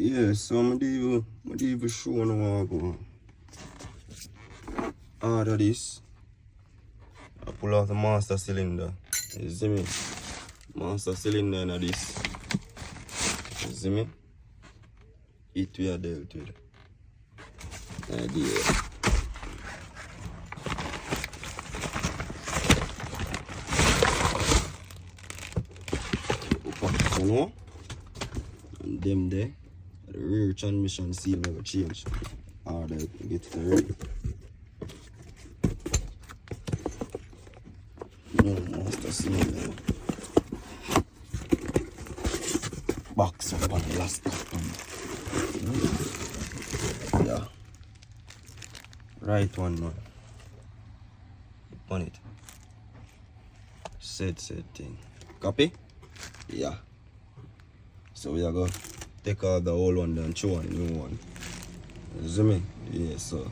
Yeah, so I'm even show now how I go. Out of this, I pull out the master cylinder. You see me? Master cylinder in this. You see me? It we are dealt with. Idea. You know? And them there, the rear transmission seal never change. Order get it ready. No master cylinder. Box up on the last cup. Yeah. Right one now. On it. Set thing. Copy? Yeah. So we are going to take out the old one and show on the new one. You see me? Yeah, so.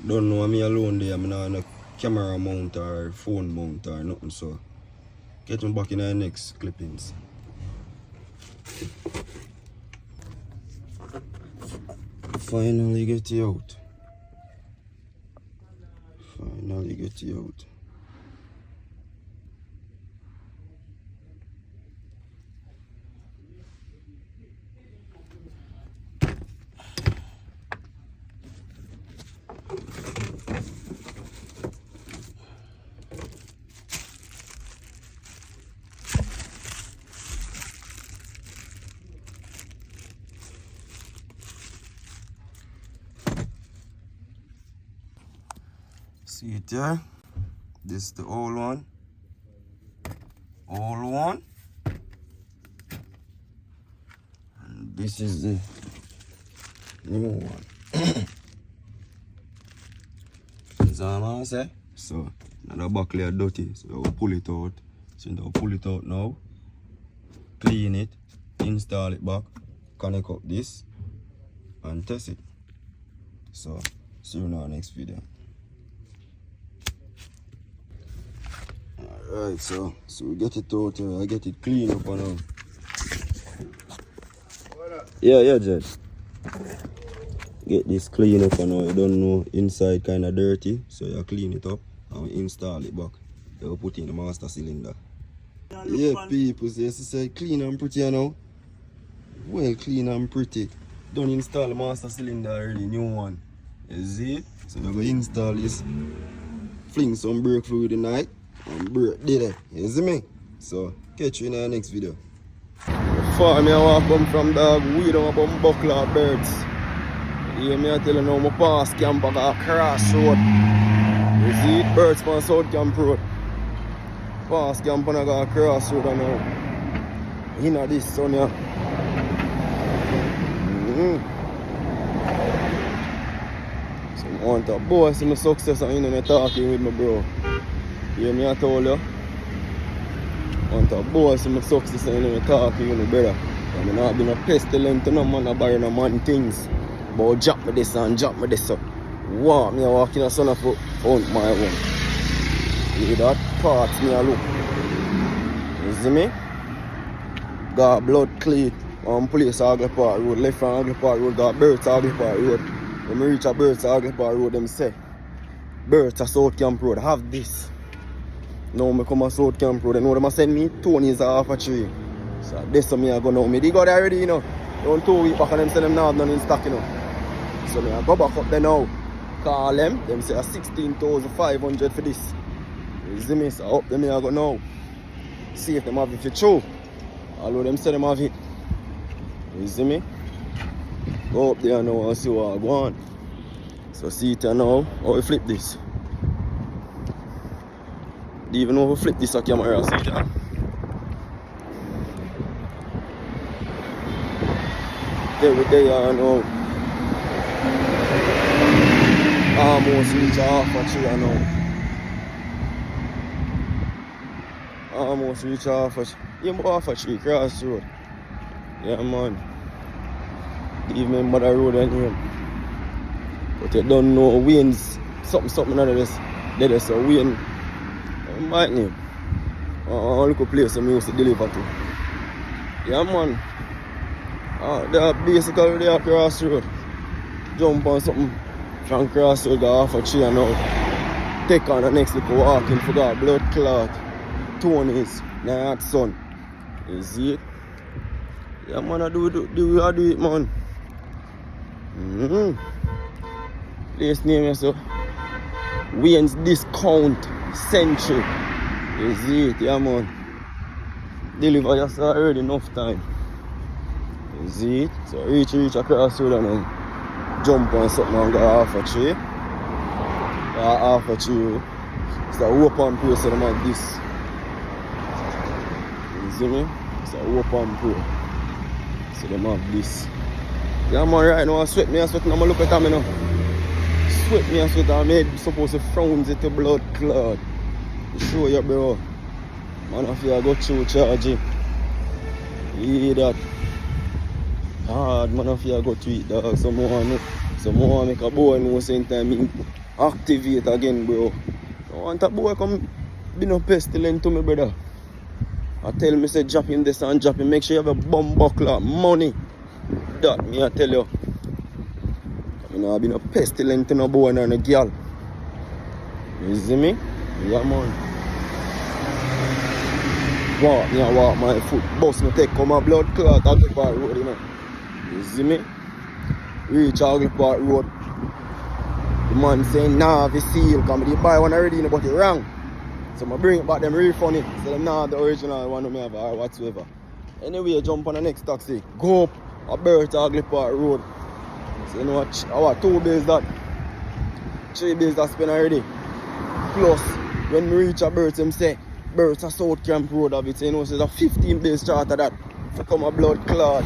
Don't know me alone there. I'm not on a camera mount or phone mount or nothing. So get me back in the next clippings. Finally get you out. Finally get you out. See it here? This is the old one. Old one. And this is the new one. That's all I say. So, now the buckle is dirty. So, we'll pull it out. So, we'll pull it out now. Clean it. Install it back. Connect up this. And test it. So, see you in our next video. Alright, so we get it out, I get it clean up now. Yeah, Judge. Get this clean up now. You don't know, inside kind of dirty, so you clean it up and install it back. You put in the master cylinder. Yeah, people, so you say clean and pretty now. Well, clean and pretty. Don't install the master cylinder already, new one. You see it? So we're going to install this. Fling some brake fluid tonight. And break there. You see me? So catch you in the next video. Before me I walk come from dog, we don't about buckler birds. You me I tell you now my pass camp of a crossroad. You see it? Birds from South Camp Road. Pass camp on a crossroad and now. You know this son here. So I want a boy see my success and you know talking with my bro. Yeah, me I told you. I want a boy see my success and you know talking with my brother. I mean I've been a pestilent to no man a buy no man things. But drop me this and drop me this up. Wow, me a walk in a son of front my own. Look at that parts me a look. You see me? Got blood cleat on place Agle Park Road, left from Agle Park Road, got birds Agle Park Road. When I reach a birds Agle Park Road, them say birds at South Camp Road, have this. Now I come to South Camp Road, and now they send me Tony's half a tree. So this is me I go now. Me dig out already, you know. Around 2 weeks back and them say them now have none in stock, you know. So me I go back up there now. Call them say 16,500 for this. You see me? So up there me I go now. See if them have it for true. Although them say them have it. You see me? Go up there now and see what I go on. So see it now, how we flip this. Do you even know how to flip this camera? See it now. There we now. Almost reach half a tree now. Almost reach half a tree. Yeah, half a tree, cross road. Yeah, man. Even mother road and here. But you don't know Wayne's something out of this. There is a Wayne. My name. Look a place I used to deliver to. Yeah, man. They are basically they are crossroad. Jump on something from crossroad, go off a tree and now take on the next little walking for that blood clot. Tony's, night sun. You see it? Yeah, man, I do it, man. Place name is so Wayne's Discount Century. You see it, yeah, man. Deliver just already enough time. You see it? So reach across the road and jump on something and go half a tree. Half a tree. It's a open place so them have this. You see me? It's a open place. So them have this. Yeah, man, right now I sweat me, I'm look at me now. Sweat me, I'm head supposed to frown it to blood clot. Show you, bro. Man, if you go through charging. You hear that? Hard, man, if you go to it, dog. Some more make a boy know same time activate again, bro. I want a boy come be no pestilent to me, brother. I tell me, say, drop him this and drop him. Make sure you have a bomb buckler, money. That me, I tell you. You know, I be no pestilent to no boy and a girl. You see me? Yeah, man. Walk my foot. Bust me take come a blood clot Ugly Park Road, you know. You see me? Reach Ugly Park Road. The man saying, nah, the seal. Come, they buy one already, but it wrong. So I bring it back, them refund it. So them not the original one me have or whatsoever. Anyway, jump on the next taxi. Go up a Bert Ugly Park Road. So you know what, 2 bills that. 3 bills that spent already. Plus, when we reach a Bert, them say, Bert a South Camp Road of it. So you know, so there's a 15 bills chart of that. For come a blood clot.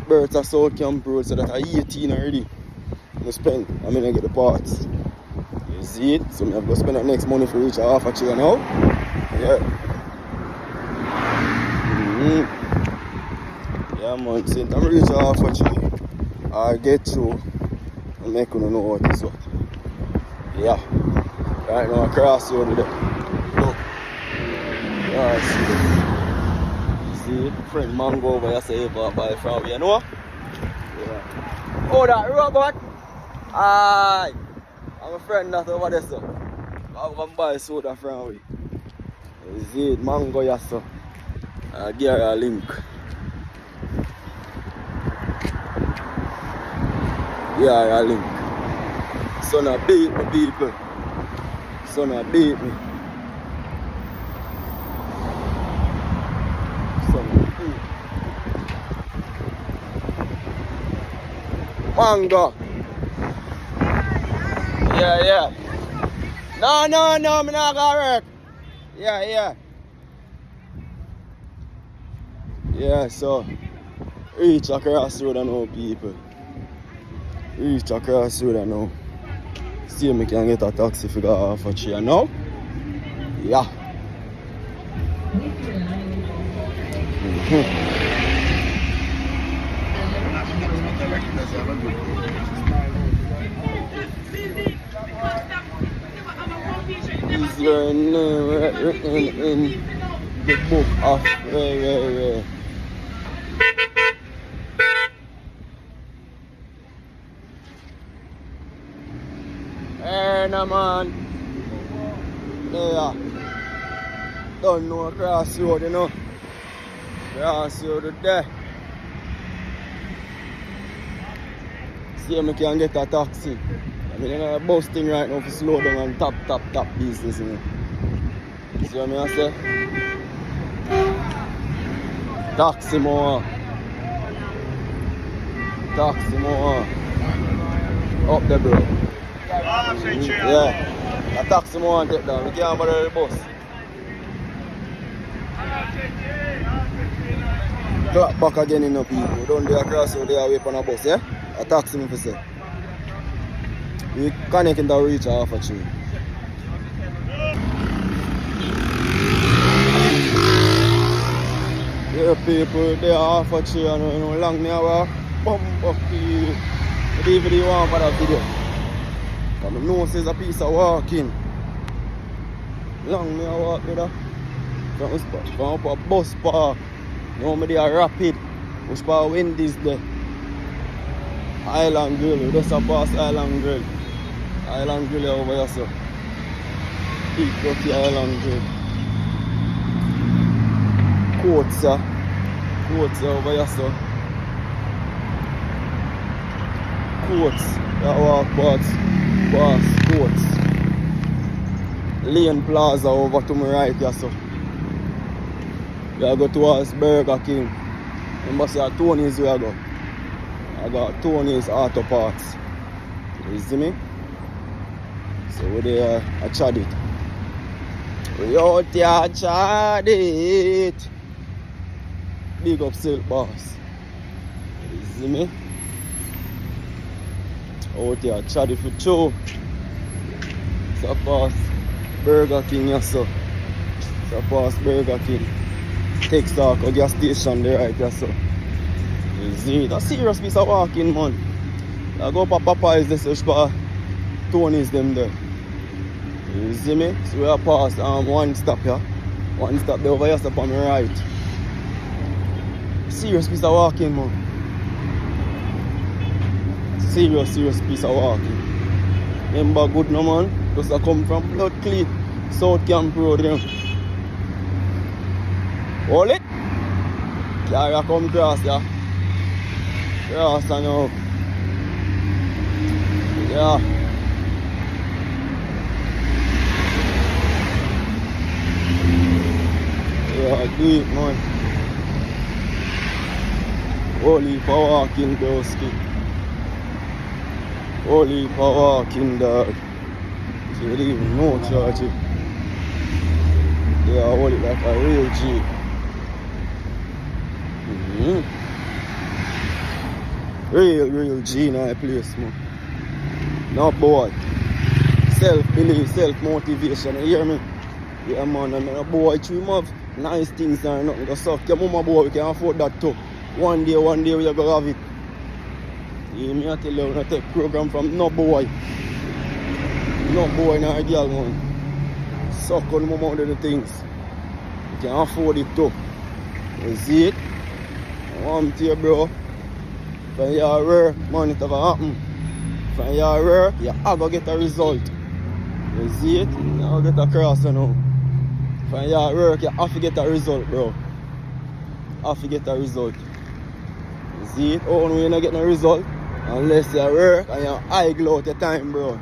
Bert a South Camp Road, so that's a 18 already. I spend, I mean I get the parts. You see it? So I have to spend the next money for reach a half a chair now. Yeah. Yeah, man, since I'm reach a half a chair, I get through and make you know what is what. Yeah. Right now I cross the road there. Look. Yeah, see it? Friend Mango over here say buy from you know? Yeah. Oh, that robot? Aye. I'm a friend that over there, so I'm going to buy soda from me. You see it? Mango, yes, so I'll give her a link. Yeah, a link. Son of beat me, people. Son of beat me. Son of beat. Mango. Yeah. No, me not gonna work. Yeah. Yeah, so reach across the road and know people. Reach across the road and know. See if I can get a taxi for the half a chair now. Yeah. Is your name written in the book of where? Hey, no man. There. Don't know across the road, you know. Cross the road there. See if I can get a taxi. I mean, I'm busting right now for slow down and top business, you know. See what I say? Taxi more. Up there, bro. Yeah. A taxi more and take down. We can't bother the bus. Clap back again in the people. Don't do across so they are wait on a bus, yeah? A taxi me for say. We connect in the reach half a tree. Yeah, people, they are half a tree and you know, long me our bump up to you. The DVD you want for that video. Because my nose is a piece of walking. Long me I walk with that. From up a bus park. Now me there rapid. Which part Wendy's there. Island Grill. We just pass Island Grill. Island Grill over here, so. Big dirty Island Grill. Coats, sir. Coats over here, so. Coats. That walk past Coats. Lane Plaza over to my right, yeah, so. I go towards Burger King. Remember, say Tony's where I go. I got Tony's Auto Parts. You see me? So we there, I chat it. We out there, chat it. Big up Silk Boss. You see me? Out there, chat it for show. So past Burger King, yes, so. So past Burger King. Texas or gas station there right there, so. You see, that's a serious piece of walking, man. I go for Popeyes, they search for Tony's them there. You see me? So we are past one stop here. One stop there over here, stop on my right. Serious piece of walking, man. Serious piece of walking. Remember good no man? Just I come from Blood Cleat, South Camp Road them. Hold it. Carry come cross, yeah. Cross and up. Yeah. Yeah, do it, man. Holy for walking, broski. Holy for walking, dog. So you don't even know, charge it. Yeah, hold it like a real G. Real G in that place, man. No boy. Self-belief, self-motivation, you hear me? Yeah, man, and a boy, you have nice things and nothing to suck. Your mama boy, we can afford that too. One day we are going to have it. You hear me? I tell you, I take program from no boy. No boy, no girl, man. Suck on mama under the things. You can afford it too. You see it? I want to you, bro. From your work, man, it ever happen. From your work, you have to get a result. You see it? You have to get a cross, you know. From your work, you have to get a result, bro. Have to get a result. You see it? Oh, no, you're not getting a result unless you work and you idle out your time, bro.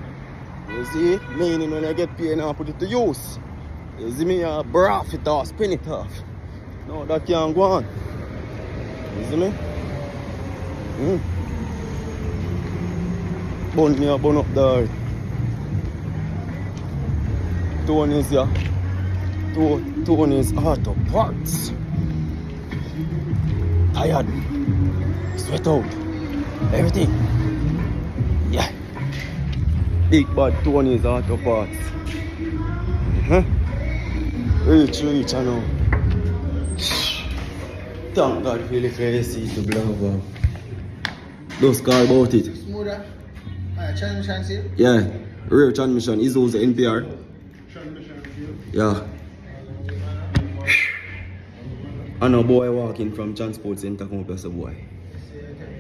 You see it? Meaning when you get paid and put it to use. You see me? You braff it off, spin it off. No, that can't go on. You see me? Bun me up, bun up there. Tony's here. Tony's Auto Parts. Tired. Sweat out. Everything. Yeah. Big bad Tony's Auto Parts. Reach, I know. Thank God for the AC to blow. Those car about it. Smoother. Transmission seal? Yeah. Rear transmission. Isuzu NPR. Transmission seal? Yeah. I know boy walking from transport center come up as a boy.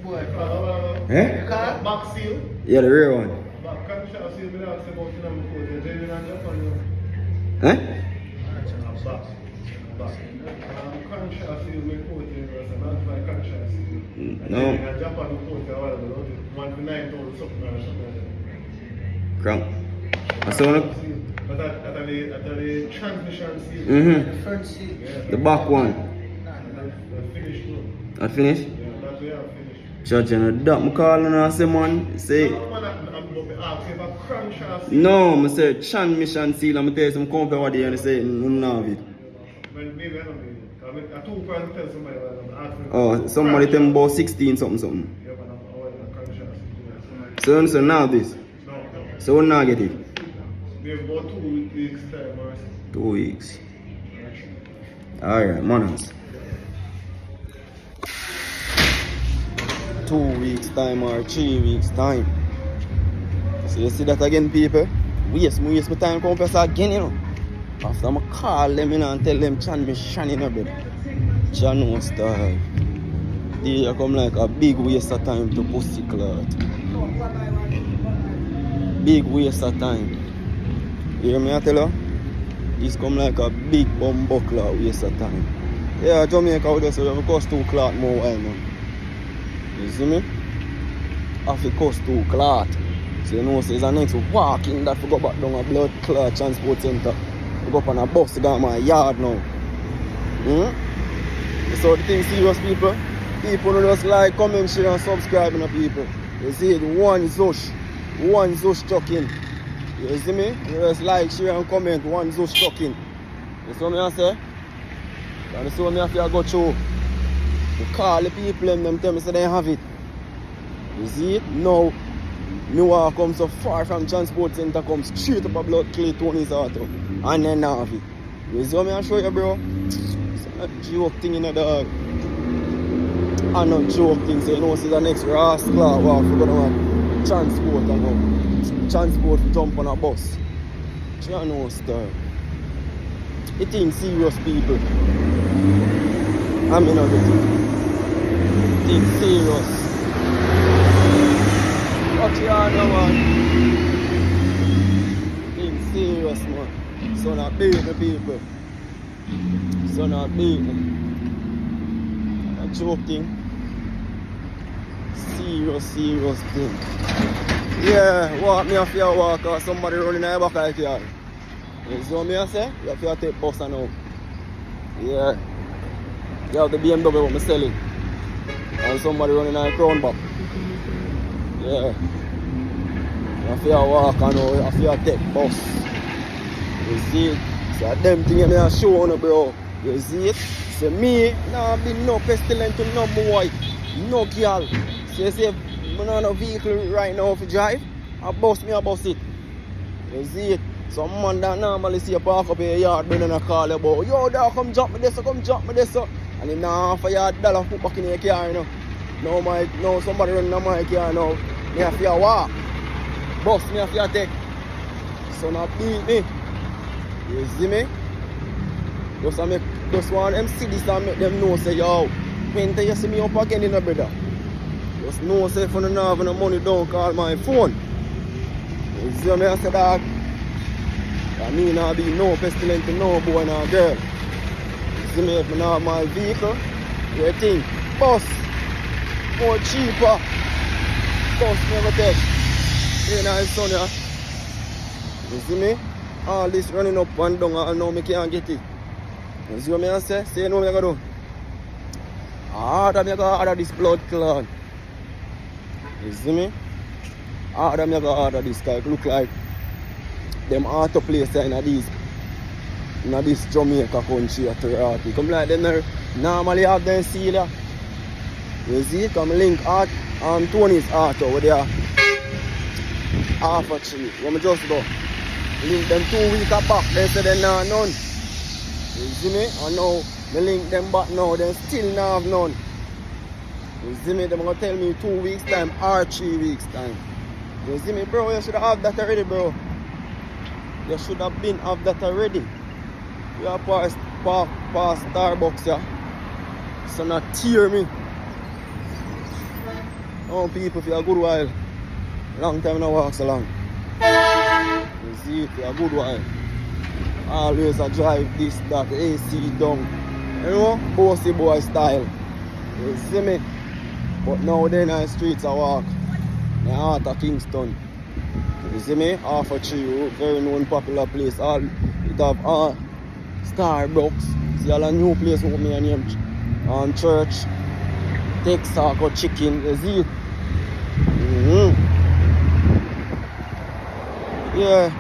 Boy, Eh? back seal? Yeah, the rear one. Back transmission seal, we don't say about it on the code. You're genuine and Japan. Eh? Back. Conscious seal, we quote it as a not by conscious seal. No. In Japan, we quote it all about it. 1 to 9 something or something. Crank. I saw it. But at the transmission seal, Mm-hmm. the front seal. Yeah, The back one. the finished one. I finished? Yeah, that we have finished. Judge, you know, that I call and I say, man, say. No, man, I'm ask if a crankshaft seal. No, I say transmission seal. I'm tell you some company what they and say, no, no, have it. Maybe I don't mean it. I two person tell somebody that I'm asking. Oh, somebody tell me about 16 something. Yeah, but I'm aware of crankshaft So, seal. so now this. No. So when I get it? We have about 2 weeks time or so. 2 weeks. Alright, manners. 2 weeks time or 3 weeks time. So you see that again, people? Waste my time compressor again, you know. After I call them, you know, and tell them transmission in a bit. Channel style. They come like a big waste of time to pussy clot. Big waste of time. You hear me I tell you? This come like a big bumbuckler waste of time. Yeah, Jamaica would just say we cost 2 clot more while now. You see me? Have to cost 2 clot. So you know, so it's a next walking that we go back down a blood clot transport center. We go up on a bus to go to my yard now. So the thing serious people. People who just like, comment, share and subscribe to people. You see it, one Zush chucking. You see me? You just like, share and comment, one Zush chucking. You see what I say? And you see what I have to go through. You call the people and them tell me so they have it. You see it? Now, me walk come so far from transport center, come straight up a blood clay Tony's auto. And then have it. You see what I show you, bro? It's a joke thing in the dog. I no joke thing, so you know, see the next rascal walk for gonna transport and go. Transport to jump on a bus. You know, star. It ain't serious, people. I mean, not it. It ain't serious. What you are now, man? It ain't serious, man. So not beat the people. So not beat them. A joke thing. Serious thing. Yeah, walk me off your walk or somebody running in the back of the car. You see what I say? You have to take bus now. Yeah. You have the BMW what I'm selling. And somebody running in the crown back. Yeah. You have to walk and you have to take bus. You see it? So them things I show on bro. You see it? So me, nah be no pestilent to no boy, no girl. So you see, I don't have a vehicle right now to drive, I bust it. You see it? Some man that normally see you park up in your yard, bring in a call about, yo dog, come jump me this, and he now offer you $1 put back in your car, you know. Now somebody running on my car now, me have to walk. Bust me have to take. So not beat me. You see me? Just want them see this and make them know say, yo, when you see me up again in a brother. Just know say if you don't have no money, don't call my phone. You see me I say dog? I mean I be no pestilent to no boy nor girl. You see me if I don't have my vehicle, you think, bus, more cheaper. Bus never take. Very nice son yeah. You see me? All this running up and down and now I can't get it. You see what I say? Say no, I'm going to do. I'm going to order this blood clot. You see me? I'm going to order this guy. It look like them auto place in this Jamaica country at Toronto. Come like them normally have them seal. You see? Come link art Tony's auto where they are half a tree. Let me just go. Link them 2 weeks back. They say they not none. You see me? And now, me link them back now, they still not have none. You see me? They're going to tell me 2 weeks time or 3 weeks time. You see me, bro? You should have that already, bro. You should have been have that already. You are past Starbucks, yeah. So not tear me. Oh, people, for a good while. Long time no walk so long. You see it for a good while. Always I drive this, that, AC down. You know, bossy boy style. You see me? But now then on the streets I walk. In the heart of Kingston. You see me? Half a tree, very known popular place. All it have Starbucks. See all a new place with me and him. Church. Texaco chicken. You see it? Yeah.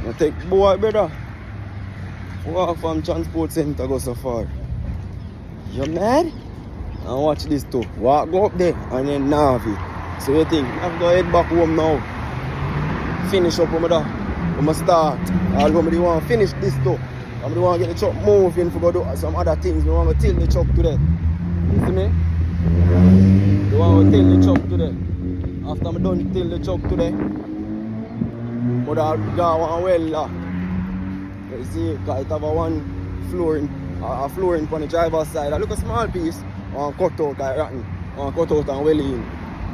I take boy brother. Walk from transport center go so far. You mad? And watch this too. Walk go up there and then Navi. So you think I have to go head back home now. Finish up with I'm start. Although I want to finish this too. I want to get the truck moving for go do some other things. I want to tilt the truck today. You see me? I want to tilt the truck today. After I'm done tilt the truck today. But I'll go one welder. You see, because it have a one floor in a flooring on the driver's side. I look a small piece, and cut out like rotten. And cut out and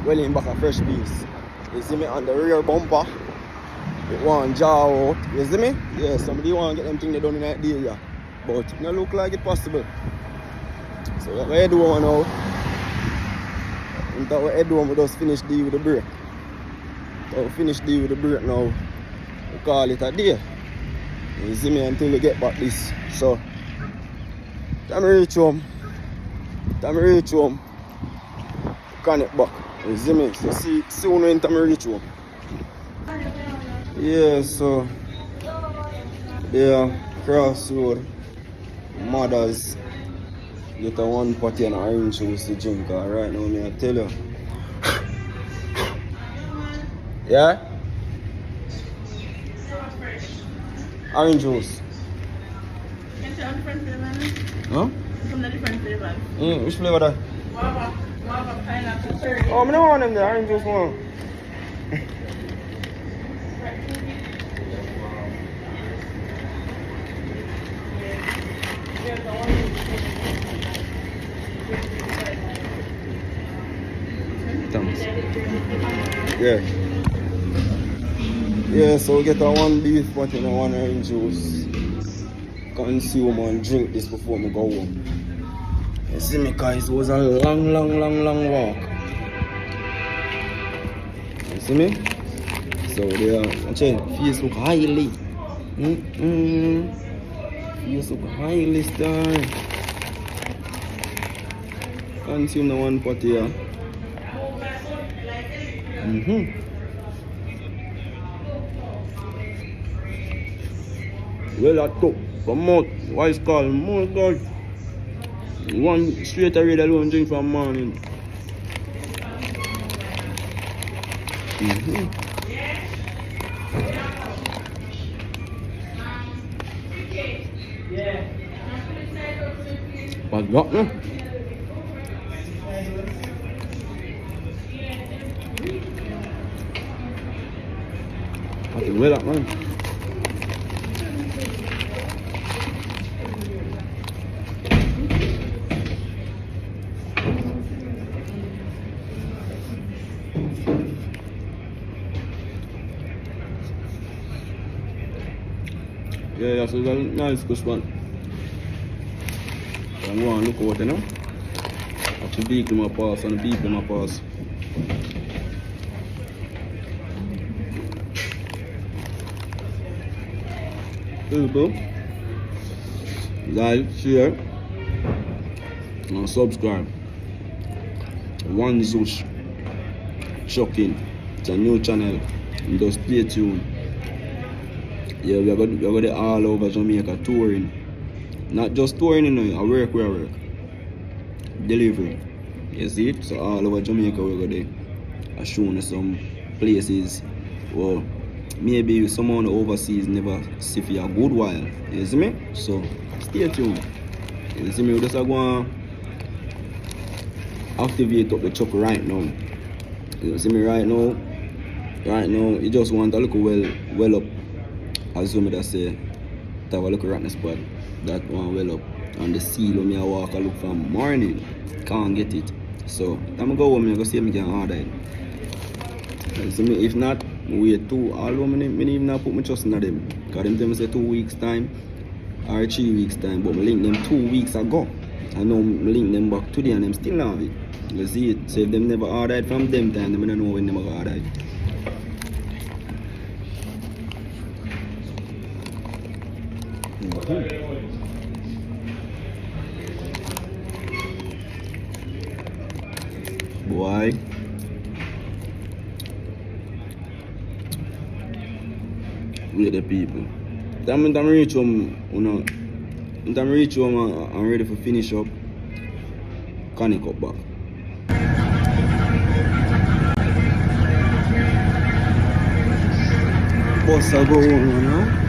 well in back a fresh piece. You see me on the rear bumper. It want jaw out. You see me? Yeah, somebody want to get them things done in that area. But it don't look like it possible. So what we do now, until we head home, we just finish deal with the brake. So we finish deal with the brake now, we call it a day. You see me until we get back this. So time we reach home, connect back. You see me? So see soon when time we reach home. Yeah, so yeah, crossroad, mothers get a 1 potty and orange juice to drink. Right now, me I tell you. Yeah? Orange juice. Can you tell different flavors? Huh? Some of the different flavors. Which flavor that? Guava, pineapple, cherry. Oh, I don't want them there, orange juice one. Thanks. Yeah. Yeah, so we get a 1 beef patty and a 1 orange juice. Consume and drink this before we go home. You see me guys, it was a long walk. You see me? So they are Facebook highly. Facebook highly star. Consume the 1 potty here. Well, I took from mouth, why it's called mouth God. One straight away alone drink from morning. But got no. Well up, man. Yeah, that's a nice good one. I'm going to look out, you know. At the vehicle my pass and the people my pass. People, like, share, and subscribe. One Zush Shocking. It's a new channel. You just stay tuned. Yeah, we're going all over Jamaica touring. Not just touring, you know, I work where I work. Delivery. You see it? So all over Jamaica we're going to show you some places. Well, maybe someone overseas never see for a good while. You see me? So stay tuned. You see me? We just going to activate up the truck right now. You see me right now? Right now, you just want to look well up. As you may say, to have a look at the spot. That one well up. And the seal when I walk I look from morning. Can't get it. So I'm going to go home and go see if I can order it. You see me? If not, wait 2. Although I even not put my trust in them. Because them tell me say 2 weeks time or 3 weeks time. But I link them 2 weeks ago. I know I link them back today and them still have it. You see it? So if them never ordered from them time, I don't know when they never ordered. Boy, with the people. Time reach home, time reach home, I'm ready for finish up. Connect up back. Boss, I go home now.